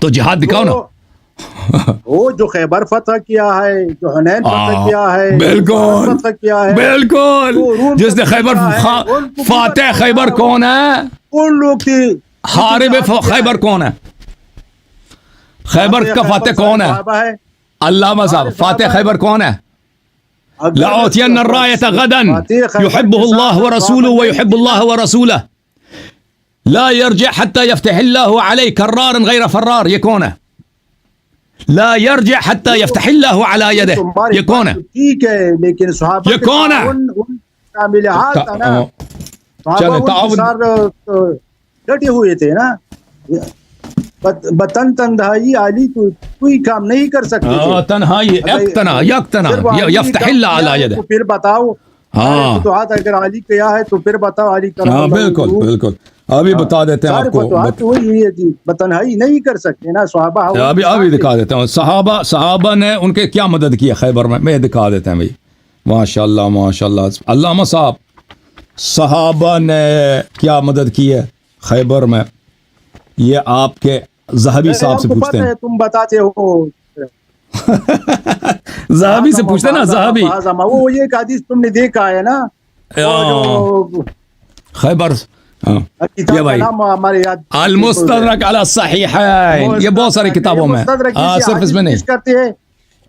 تو جہاد دکھاؤ نا. وہ جو خیبر فتح کیا ہے, جو حنین فتح کیا ہے, بالکل فتح کیا ہے, بالکل. جس نے خیبر فاتح خیبر کون ہے؟ کون لوگ تھے؟ حارب خیبر کون ہے؟ خیبر کا فاتح کون ہے؟ علامہ صاحب, فاتح خیبر کون ہے؟ لأعطين الراية غدا يحبه الله ورسوله ويحب الله ورسوله لا يرجع حتى يفتح الله عليه كرارا غير فرار. یہ کون ہے؟ لا يرجع حتى يفتح الله على يده. یہ کون ہے؟ ٹھیک ہے, لیکن صحابہ یہ کون ہے؟ کامل حال تھا نا, صحابہ ڈٹے ہوئے تھے نا. بطن تنہائی علی کوئی کام نہیں کر سکتے تھے. تنہائی یکتنا یفتح اللہ علی یدہ. پھر بتاؤ فتوحات اگر علی کیا ہے تو پھر بتاؤ علی کرم اللہ. بالکل بالکل, ابھی بتا دیتے ہیں آپ کو. بتنہائی نہیں کر سکتے نا صحابہ. ابھی دکھا دیتا ہوں. صحابہ نے ان کے کیا مدد کی ہے خیبر میں دکھا دیتے ہیں بھائی. ماشاء اللہ ماشاء اللہ. علامہ صاحب, صحابہ نے کیا مدد کی ہے خیبر میں, یہ آپ کے ذہبی صاحب سے پوچھتے ہیں. تم بتاتے ہو ذہبی سے پوچھتے ہیں نا. ذہبی وہ یہ حدیث تم نے دیکھا ہے نا خیبر. یہ بھائی المستدرک علی الصحیحین, یہ بہت ساری کتابوں میں, صرف اس میں نہیں.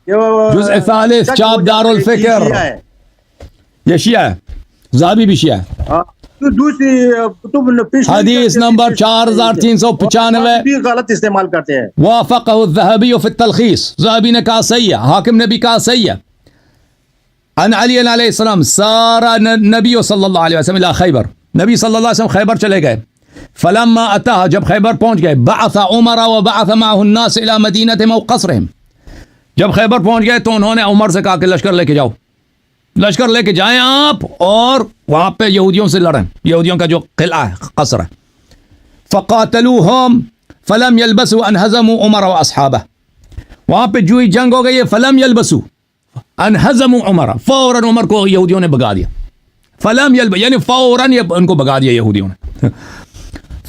جزء ثالث چاپ دار الفکر, یہ شیعہ ہے. ذہبی بھی شیعہ ہے. حدیث نمبر 4395 بھی غلط استعمال کرتے ہیں. وافقہ الذہبی فی التلخیص, ذہبی نے کہا صحیح ہے, حاکم نے بھی کہا صحیح ہے. عن علی علیہ السلام سار نبی صلی اللہ علیہ وسلم الى خیبر, نبی صلی اللہ علیہ وسلم خیبر چلے گئے. فلما اتاها, جب خیبر پہنچ گئے, بعث عمر وبعث معه الناس الى مدینتهم او قصرهم. جب خیبر پہنچ گئے تو انہوں نے عمر سے کہا کہ لشکر لے کے جاؤ, لشکر لے کے جائیں آپ اور وہاں پہ یہودیوں سے لڑیں, یہودیوں کا جو قلعہ ہے قصر ہے. فقاتلوهم فلم يلبسوا ان هزموا عمر واصحابه. وہاں پہ جو ہی جنگ ہو گئی ہے, فلم يلبسوا ان هزموا عمر, فوراً عمر کو یہودیوں نے بگا دیا. فلم يلبس یعنی فوراً ان کو بگا دیا یہودیوں نے.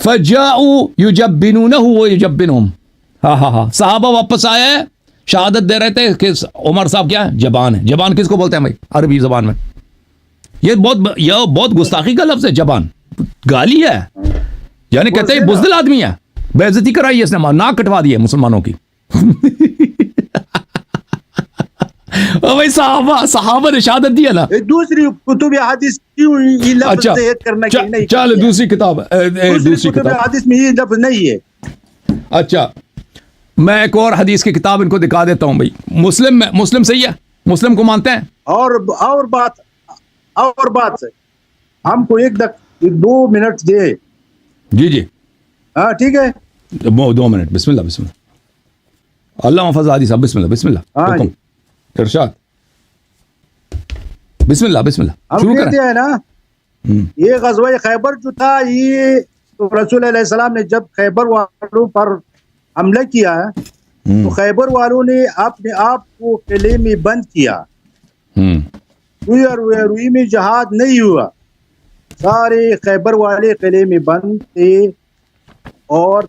فجاءوا يجبنونه ويجبنهم. ہاں صحابہ واپس آئے, شہادت دے رہے تھے کہ عمر صاحب کیا ہے, جبان ہے. جبان کس کو بولتے ہیں بھائی عربی زبان میں؟ یہ بہت گستاخی کا لفظ ہے. جبان گالی ہے, یعنی کہتے ہیں بزدل آدمی ہے, بے عزتی کرائی ہے اس نے, ناک کٹوا دی ہے مسلمانوں کی. بھائی صحابہ نے شہادت دی ہے نا. دوسری کتب حدیث کیوں یہ لفظ ذکر کرنا کہ نہیں؟ چل دوسری کتاب, دوسری کتب حدیث میں یہ لفظ نہیں ہے. اچھا میں ایک اور حدیث کی کتاب ان کو دکھا دیتا ہوں بھائی. مسلم میں, مسلم صحیح ہے, مسلم کو مانتے ہیں. اور بات ہم کو 2 منٹ دے. جی ہاں ٹھیک ہے, 2 منٹ. بسم اللہ اللہ محفظ عادی صاحب, بسم اللہ حکم ارشاد. بسم اللہ شروع کرتے ہیں نا. یہ غزوہ خیبر جو تھا, یہ رسول علیہ السلام نے جب خیبر والوں پر حملہ کیا تو خیبر والوں نے اپنے آپ کو قلعے میں بند کیا. روئی میں جہاد نہیں ہوا, سارے خیبر والے قلعے میں بند تھے اور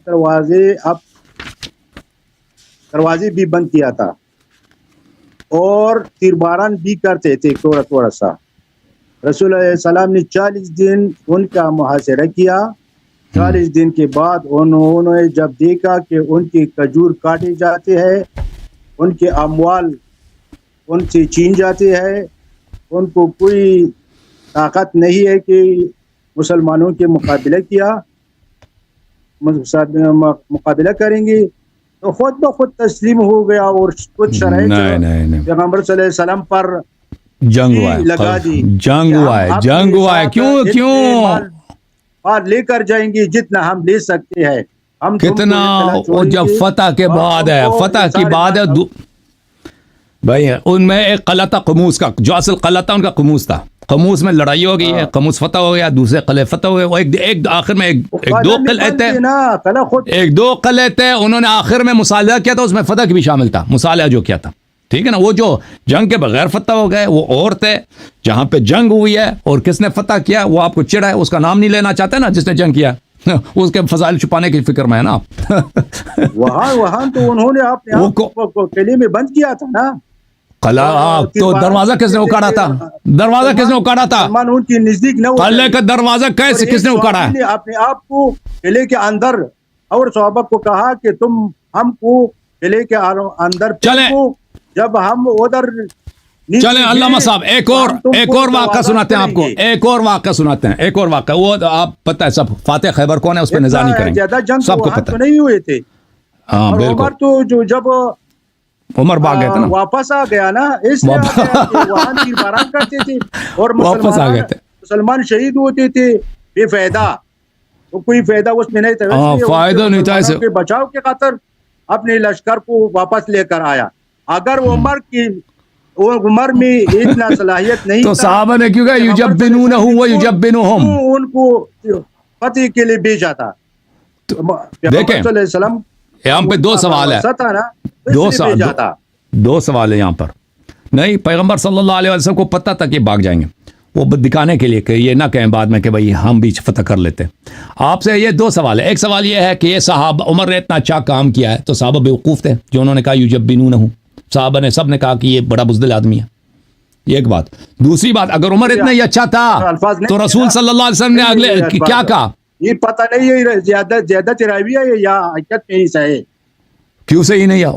دروازے بھی بند کیا تھا اور تیرباران بھی کرتے تھے تھوڑا سا. رسول علیہ السلام نے 40 دن ان کا محاصرہ کیا. 40 دن کے بعد انہوں نے جب دیکھا کہ ان کے کھجور کاٹے جاتے ہیں, ان کے اموال ان سے چھین جاتے ہیں, ان کو کوئی طاقت نہیں ہے کہ مسلمانوں کے مقابلہ کریں گے, تو خود بخود تسلیم ہو گیا اور کچھ شرائط پیغمبر صلی اللہ علیہ وسلم پر لگا دی. جنگ ہوا ہے. کیوں مال لے کر جائیں گے جتنا ہم لے سکتے ہیں. ہم کتنا جب فتح کے بعد ہے, فتح کی بعد ہے بھائی, ان میں ایک قلعہ تھا قموس کا, جو اصل قلعہ تھا ان کا قموس تھا. قموس میں لڑائی ہو گئی ہے, قموس فتح ہو گیا, دوسرے قلعے فتح ہو گئے. ایک آخر میں ایک دو قلعے تھے, انہوں نے آخر میں مصالحہ کیا تھا, اس میں فتح بھی شامل تھا, مصالحہ جو کیا تھا. ٹھیک ہے نا. وہ جو جنگ کے بغیر فتح ہو گئے وہ اور تھے. جہاں پہ جنگ ہوئی ہے اور کس نے فتح کیا وہ آپ کو چڑھا ہے, اس کا نام نہیں لینا چاہتے نا جس نے جنگ کیا. اس کے فضائل چھپانے کی فکر میں ہے نا وہاں تو انہوں نے اپنے وہ آپ کو قلعے میں بند کیا تھا نا. قلعہ تو دروازہ کس نے اکاڑا تھا؟ دروازہ کس نے اکاڑا تھا؟ سلمان ان کی نزدیک نہ ہوتا. قلعے کا دروازہ کیسے کس نے اکاڑا ہے؟ اپنے آپ کو قلعے کے اندر اور صحابہ کو کہا کہ تم ہم کو قلعے کے اندر چلیں جب ہم ادھر چلیں علامہ صاحب ایک اور واقعہ سناتے ہیں آپ کو. ایک اور واقعہ سناتے ہیں. ایک اور واقعہ وہ آپ پتہ ہے سب. فاتح خیبر کون ہے اس پہ نظر نہیں کریں گے, سب کو پتہ نہیں ہوئے تھے. ہاں بالکل. عمر تو جو جب عمر بھاگ گئے تھے نا, واپس آ گیا نا, اس لیے وہاں تیر باران کرتے تھے اور واپس آ گئے تھے. مسلمان شہید ہوتے تھے بے فائدہ, کوئی فائدہ اس میں نہیں تھا. فائدہ نہیں تھا اسے. بچاؤ کے خاطر اپنے لشکر کو واپس لے کر آیا. اگر عمر میں اتنا صلاحیت نہیں تو صحابہ نے کیوں کہا یجبنونہ ویجبنہم, ان کو فتح کے لیے بھیجا تھا. دیکھیں یہاں پہ دو سوال ہے, دو سوال ہے یہاں پر. نہیں, پیغمبر صلی اللہ علیہ وسلم کو پتہ تھا کہ بھاگ جائیں گے, وہ دکھانے کے لیے کہ یہ نہ کہیں بعد میں کہ بھائی ہم بھی فتح کر لیتے. آپ سے یہ دو سوال ہے. ایک سوال یہ ہے کہ یہ صحابہ, عمر نے اتنا اچھا کام کیا ہے تو صحابہ بیوقوف تھے جو انہوں نے کہا یجبنونہ. صحابہ نے سب نے کہا کہ یہ بڑا بزدل آدمی ہے. یہ ایک بات. دوسری بات, اگر عمر اتنا ہی اچھا تھا تو رسول صلی اللہ علیہ وسلم نے اگلے کیا کہا؟ یہ پتہ نہیں ہے زیادہ راوی ہے یا حقیقت میں ہی صحیح ہے. کیوں صحیح نہیں ہے؟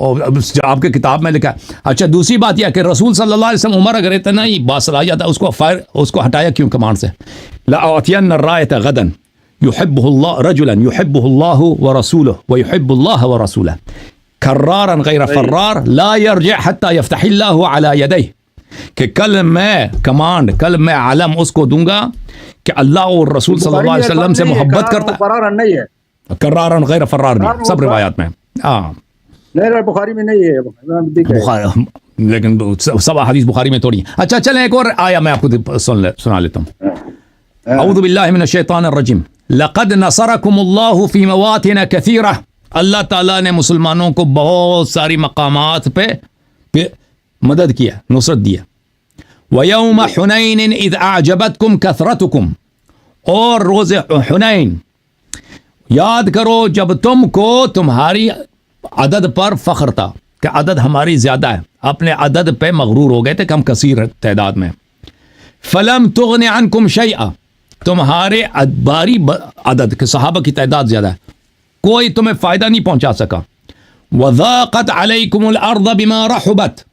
آپ کے کتاب میں لکھا ہے. اچھا دوسری بات یہ کہ رسول صلی اللہ علیہ وسلم عمر اگر اتنا ہی باصلاحیت ہے اس کو ہٹایا کیوں کمان سے؟ لأعطین الرایۃ غدا یحبہ اللہ رجلا یحبہ اللہ ورسولہ ویحب اللہ ورسولہ کرارا غیر فرار لا یرجع حتی یفتح اللہ علی یدیہ, کہ کل میں کمانڈ, کل میں علم اس کو دوں گا کہ اللہ اور رسول صلی اللہ علیہ وسلم سے محبت کرتا ہے. کرارا غیر فرار بھی سب روایات میں. ہاں بخاری میں نہیں ہے, لیکن سب حدیث بخاری میں تھوڑی. اچھا چلیں ایک اور آیا میں آپ کو سنا لیتا ہوں. اعوذ باللہ من الشیطان الرجیم. لقد نصرکم اللہ فی مواطن کثیرہ, اللہ تعالیٰ نے مسلمانوں کو بہت ساری مقامات پہ مدد کیا, نصرت دیا. وَيَوْمَ حُنَيْنٍ اِذْ أَعْجَبَتْكُمْ كَثْرَتُكُمْ, اور روز حنین یاد کرو جب تم کو تمہاری عدد پر فخر تھا کہ عدد ہماری زیادہ ہے, اپنے عدد پہ مغرور ہو گئے تھے کہ ہم کثیر تعداد میں. فَلَمْ تُغْنِ عَنْكُمْ شَيْئًا, تمہارے باری عدد کے صحابہ کی تعداد زیادہ ہے, کوئی تمہیں فائدہ نہیں پہنچا سکا. وَضَاقَتْ عَلَيْكُمُ الْأَرْضَ بِمَا رَحُبَتْ,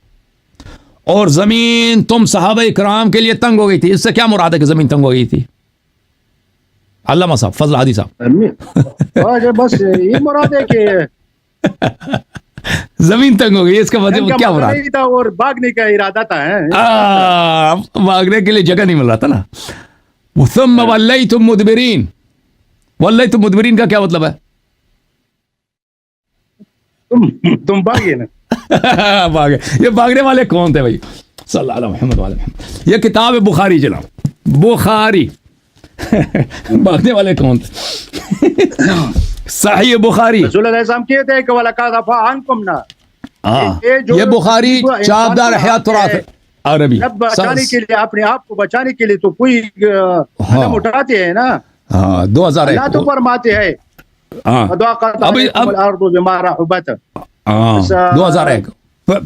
اور زمین تم صحابہ اکرام کے لیے تنگ ہو گئی تھی. اس سے کیا مراد ہے کہ زمین تنگ ہو گئی تھی؟ علامہ صاحب, فضل حدیث صاحب, بس یہ مراد ہے کہ زمین تنگ ہو گئی, اس کا مطلب کیا مراد تھا؟ اور بھاگنے کا ارادہ تھا, بھاگنے کے لیے جگہ نہیں مل رہا تھا نا. ثم ولیتم مدبرین, ولیتم مدبرین کا کیا مطلب ہے؟ تم بھاگے نا. بھاگے. یہ بھاگنے والے کون تھے بھائی؟ صلی اللہ علیہ محمد وعلی محمد. یہ کتاب ہے بخاری جناب, بخاری. بھاگنے والے کون تھے؟ صحیح بخاری. رسول اللہ صلی اللہ علیہ وسلم کہتے ہیں کہ وَلَقَدْ عَفَا عَنْكُمْ نا, یہ بخاری چابدار حیات تراث عربی. بچانے کے لیے, اپنے آپ کو بچانے کے لیے تو کوئی قدم اٹھاتے ہیں نا. 2001 اللہ تو فرماتے ہیں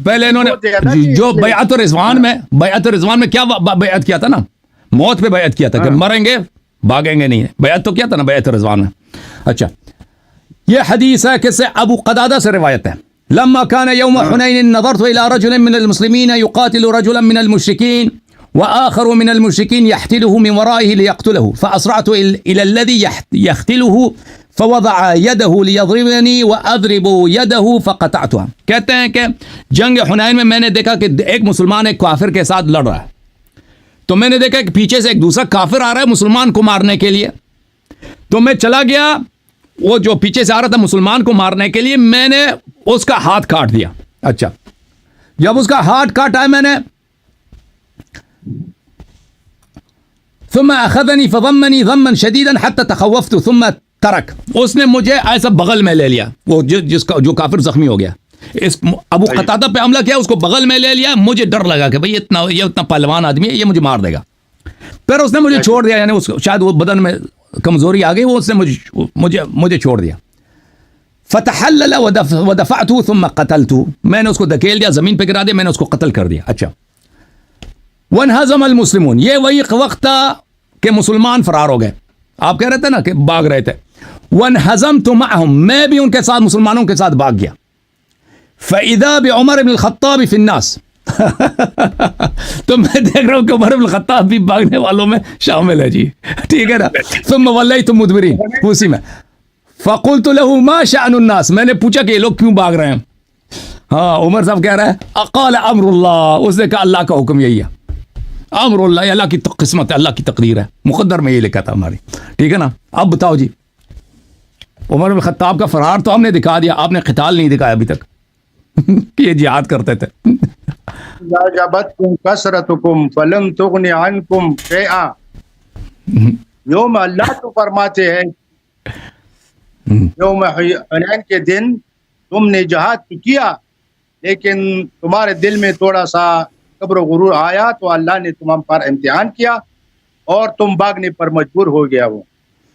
پہلے انہوں نے جو بیعت رضوان میں کیا بیعت کیا تھا نا, موت پہ بیعت کیا تھا کہ مریں گے بھاگیں گے نہیں, بیعت تو کیا تھا نا بیعت رضوان میں. اچھا یہ حدیث ہے کس سے؟ ابو قتادہ سے روایت ہے. لما كان يوم حنين نظرت الى رجل من المسلمين يقاتل رجلا من المشركين واخر من المشركين يحتله من ورائه ليقتله فاسرعت الى الذي يختله فوضع يده ليضربني واضرب يده فقطعتها. کہتے ہیں کہ جنگ حنین میں نے دیکھا کہ ایک مسلمان ایک کافر کے ساتھ لڑ رہا ہے, تو میں نے دیکھا کہ پیچھے سے ایک دوسرا کافر آ رہا ہے مسلمان کو مارنے کے لیے, تو میں چلا گیا, وہ جو پیچھے سے آ رہا تھا مسلمان کو مارنے کے لیے, میں نے اس کا ہاتھ کاٹ دیا. اچھا جب اس کا ہاتھ کاٹا ہے میں نے, ثم اخذني فضمني ضما شديدا حتى تخوفت ثم ترك, اس نے مجھے ایسا بغل میں لے لیا, وہ جو کافر زخمی ہو گیا, اس ابو قتادہ پہ حملہ کیا, اس کو بغل میں لے لیا. مجھے ڈر لگا کہ بھئی یہ اتنا پہلوان آدمی ہے, یہ مجھے مار دے گا. پھر اس نے مجھے چھوڑ دیا, یعنی شاید وہ بدن میں کمزوری آ گئی, وہ اس نے مجھے چھوڑ دیا. فتحلل ودفعته ثم قتلته, میں نے اس کو دھکیل دیا, زمین پہ گرا دیا, میں نے اس کو قتل کر دیا. اچھا, وانہزم المسلمون, یہ وہی وقت تھا کہ مسلمان فرار ہو گئے. آپ کہہ رہے تھے نا کہ بھاگ رہے تھے. وانہزمت معهم, میں بھی ان کے ساتھ مسلمانوں کے ساتھ بھاگ گیا. فاذا بعمر بن الخطاب فی الناس, تو میں دیکھ رہا ہوں کہ عمر بن الخطاب بھی بھاگنے والوں میں شامل ہے جی, ٹھیک ہے نا. ثم ولیتم مدبرین, اسی میں فقلت له ما شأن الناس, میں نے پوچھا کہ یہ لوگ کیوں بھاگ رہے ہیں. ہاں, عمر صاحب کہہ رہا ہے قال امر اللہ, اس نے کہا اللہ کا حکم یہی ہے. امر اللہ, یہ اللہ کی قسمت ہے, اللہ کی تقدیر ہے, مقدر میں یہ لکھا تھا ہماری, ٹھیک ہے نا. اب بتاؤ جی, عمر بن خطاب کا فرار تو ہم نے دکھا دیا, آپ نے قتال نہیں دکھایا ابھی تک کہ یہ جہاد کرتے تھے. جابتکم کثرتکم فلم تغنی عنکم شیئا, یوم اللہ تو فرماتے ہیں یوم حنین کے دن تم نے جہاد تو کیا, لیکن تمہارے دل میں تھوڑا سا کبر و غرور آیا تو اللہ نے تم پر امتحان کیا اور تم بھاگنے پر مجبور ہو گیا. وہ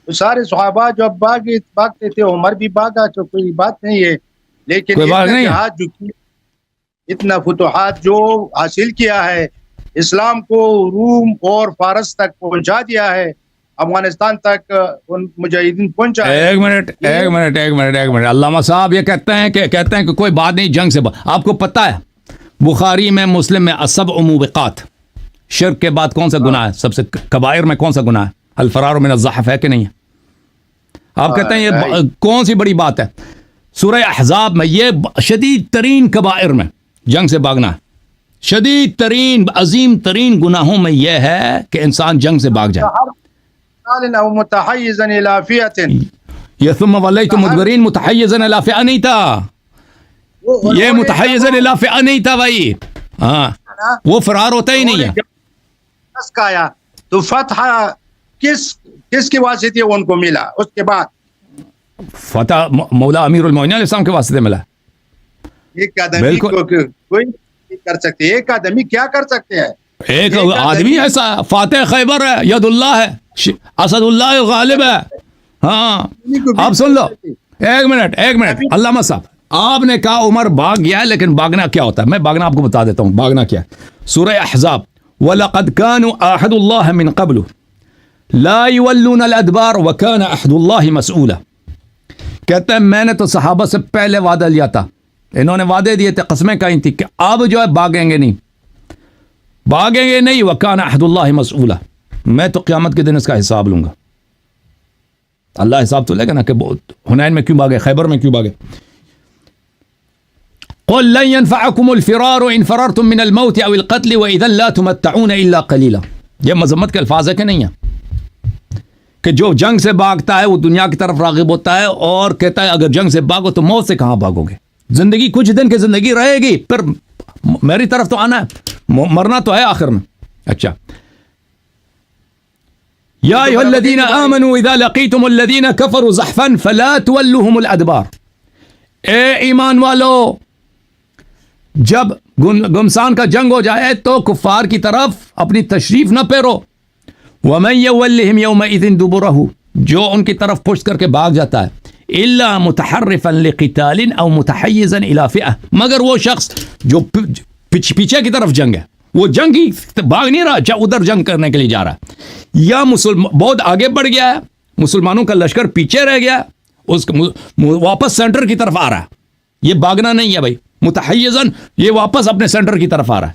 تو سارے صحابہ جو اب بھاگتے تھے, عمر بھی بھاگا, تو کوئی بات نہیں ہے, لیکن جہاد جو کیا, اتنا فتوحات جو حاصل کیا ہے, اسلام کو روم اور فارس تک پہنچا دیا ہے, افغانستان تک ان مجاہدین پہنچا ہے. ایک منٹ, علامہ صاحب یہ کہتے ہیں کہ کوئی بات نہیں, جنگ سے آپ کو پتہ ہے بخاری میں, مسلم میں, السبع موبقات, شرک کے بعد کون سا گناہ ہے سب سے کبائر میں, کون سا گناہ ہے؟ الفرار من الزحف, ہے کہ نہیں ہے؟ آپ کہتے ہیں یہ کون سی بڑی بات ہے؟ سورہ احزاب میں یہ شدید ترین کبائر میں جنگ سے بھاگنا ہے, شدید ترین عظیم ترین گناہوں میں یہ ہے کہ انسان جنگ سے بھاگ جائے. متحیزا الی فئۃ, یہ ثم ولیتم مدبرین متحیزا الی فئۃ نہیں تھا, یہ متحیزا الی فئۃ نہیں تھا بھائی. ہاں, وہ فرار ہوتا ہی نہیں ہے. تو فتح کس کے واسطے ان کو ملا؟ اس کے بعد فتح مولا امیر المومنین علیہ السلام کے واسطے ملا. ایک آدمی کو کوئی نہیں کر سکتے, ایک آدمی کیا کر سکتے ہیں؟ ایک آدمی ایسا فاتح خیبر ہے, ید اللہ ہے, اسد اللہ غالب ہے. ہاں, آپ سن لو, ایک منٹ, علامہ صاحب, آپ نے کہا عمر بھاگ گیا ہے, لیکن بھاگنا کیا ہوتا ہے؟ میں بھاگنا آپ کو بتا دیتا ہوں, بھاگنا کیا ہے. سورہ احزاب, وَلَقَدْ كَانُوا عَاهَدُوا اللَّهَ مِنْ قَبْلُ لَا يُوَلُّونَ الْأَدْبَارَ وَكَانَ عَهْدُ اللَّهِ مَسْئُولًا. کہتے ہیں میں نے تو صحابہ سے پہلے وعدہ لیا تھا, انہوں نے وعدے دیے تھے, قسمیں کھائی تھی کہ اب جو ہے بھاگیں گے نہیں, وَكَانَ عَهْدُ اللَّهِ مَسْئُولًا, میں تو قیامت کے دن اس کا حساب لوں گا. اللہ حساب تو لے گا نا کہ حنین میں کیوں بھاگے, خیبر میں کیوں بھاگے. قل لن ينفعكم الفرار ان فررتم من الموت او القتل واذا لا تمتعون الا قليلا. یہ مذمت کے الفاظ ہے کہ نہیں ہے کہ جو جنگ سے بھاگتا ہے وہ دنیا کی طرف راغب ہوتا ہے اور کہتا ہے اگر جنگ سے بھاگو تو موت سے کہاں بھاگو گے, زندگی کچھ دن کی زندگی رہے گی, پھر میری طرف تو آنا ہے, مرنا تو ہے آخر میں. اچھا, یا ایھا الذین آمنوا اذا لقیتم الذین کفروا زحفا فلا تولوهم الادبار. اے ایمان والو, جب گمسان کا جنگ ہو جائے تو کفار کی طرف اپنی تشریف نہ پھیرو. وَمَن يَوَلِّهِمْ يَوْمَئِذٍ دُبُرَهُ, جو ان کی طرف پشت کر کے بھاگ جاتا ہے, إِلَّا مُتَحَرِّفًا لِقِتَالٍ أَوْ مُتَحَيِّزًا إِلَى فِئَةٍ, مگر وہ شخص جو پیچھے کی طرف جنگ ہے, وہ جنگ ہی بھاگ نہیں رہا, ادھر جنگ کرنے کے لیے جا رہا ہے, یا بہت آگے بڑھ گیا ہے, مسلمانوں کا لشکر پیچھے رہ گیا, اس واپس سینٹر کی طرف آ رہا ہے. یہ بھاگنا نہیں ہے بھائی, متحیزن یہ واپس اپنے سینٹر کی طرف آ رہا ہے,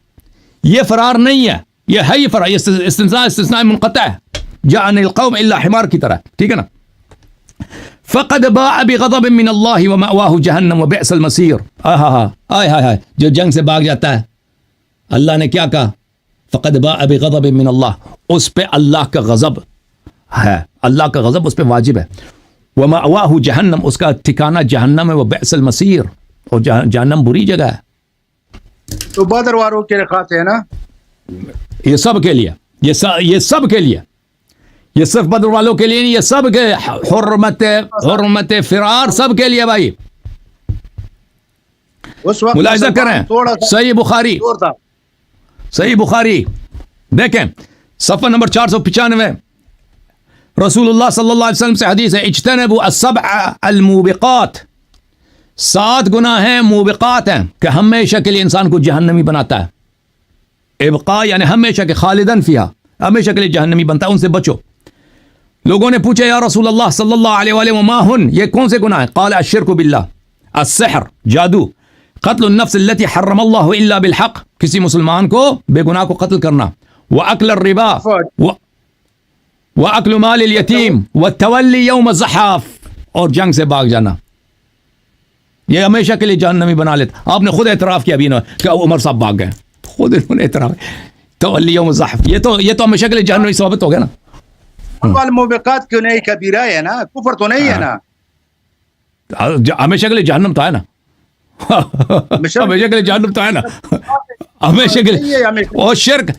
یہ فرار نہیں ہے, یہ ہے یہ فرار, یہ استثناء منقطع ہے, جاءن القوم الا حمار کی طرح, ٹھیک ہے نا. فقد باء بغضب من اللہ ومأواہ جہنم وبئس المصیر. ہائے, جو جنگ سے بھاگ جاتا ہے, اللہ نے کیا کہا؟ فقد باء بغضب من اللہ, اس پہ اللہ کا غضب ہے, اللہ کا غضب اس پہ واجب ہے. ومأواہ جہنم, اس کا ٹھکانہ جہنم ہے. وبئس المصیر, اور جہنم بری جگہ ہے. تو بدر والوں کے خاص ہے نا, یہ سب کے لیے, یہ سب کے لیے, یہ صرف بدر والوں کے لیے نہیں, یہ سب کے حرمت فرار سب کے لیے بھائی. اس وقت ملاحظہ کریں, صحیح بخاری دیکھیں صفحہ نمبر 495, رسول اللہ صلی اللہ علیہ وسلم سے حدیث ہے اجتنبوا السبع الموبقات، 7 گناہ ہیں موبقات ہیں کہ ہمیشہ کے لیے انسان کو جہنمی بناتا ہے، ابقاء یعنی ہمیشہ کے، خالدن فیہا ہمیشہ کے لیے جہنمی بنتا ہے، ان سے بچو۔ لوگوں نے پوچھا یا رسول اللہ صلی اللہ علیہ وآلہ وما ہن، یہ کون سے گناہ ہیں؟ قال الشرک باللہ، السحر جادو، قتل النفس التي حرم اللہ الا بالحق، کسی مسلمان کو بے گناہ کو قتل کرنا، واکل الربا، واکل مال الیتیم، والتولی یوم الزحاف، اور جنگ سے بھاگ جانا، یہ ہمیشہ کے لیے جہنمی بنا لیتا۔ آپ نے خود اعتراف کیا ابھی کہ عمر صاحب بھاگ گئے، خود انہوں نے اعتراف، تولی یوم الزحف، یہ تو ہمیشہ کے لیے جہنمی ثابت ہو گیا نا۔ الموبقات کیوں نہیں؟ کبیرہ ہے نا، کفر تو نہیں ہے نا، ہمیشہ کے لیے جہنم تو ہے نا، ہمیشہ کے لیے جہنم تو ہے نا، ہمیشہ کے لیے۔ اور شرک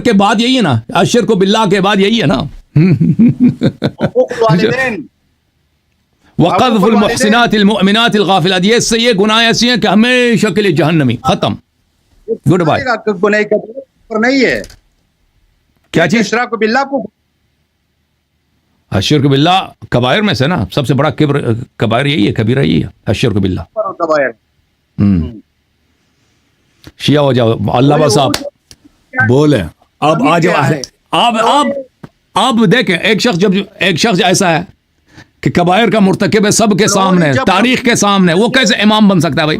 کے بعد یہی ہے نا، الشرک باللہ کے بعد یہی ہے نا، حقوق الوالدین، وقذف المحسنات المؤمنات الغافلات، یہ گناہ ایسی ہیں کہ ہمیشہ کے لیے جہنمی، ختم، گڈ بائے۔ گناہ کبیرہ نہیں ہے، کیا چیز؟ اشراک باللہ کو الشرک باللہ کبائر میں سے نا، سب سے بڑا کبائر یہی ہے، کبیرہ یہی ہے الشرک باللہ۔ شیعہ ہو جاؤ، اللہ بس آپ بولے، اب آ جاؤ، اب دیکھیں، ایک شخص ایسا ہے کہ کبائر کا مرتکب ہے، سب کے سامنے، تاریخ کے سامنے، وہ کیسے امام بن سکتا ہے بھائی؟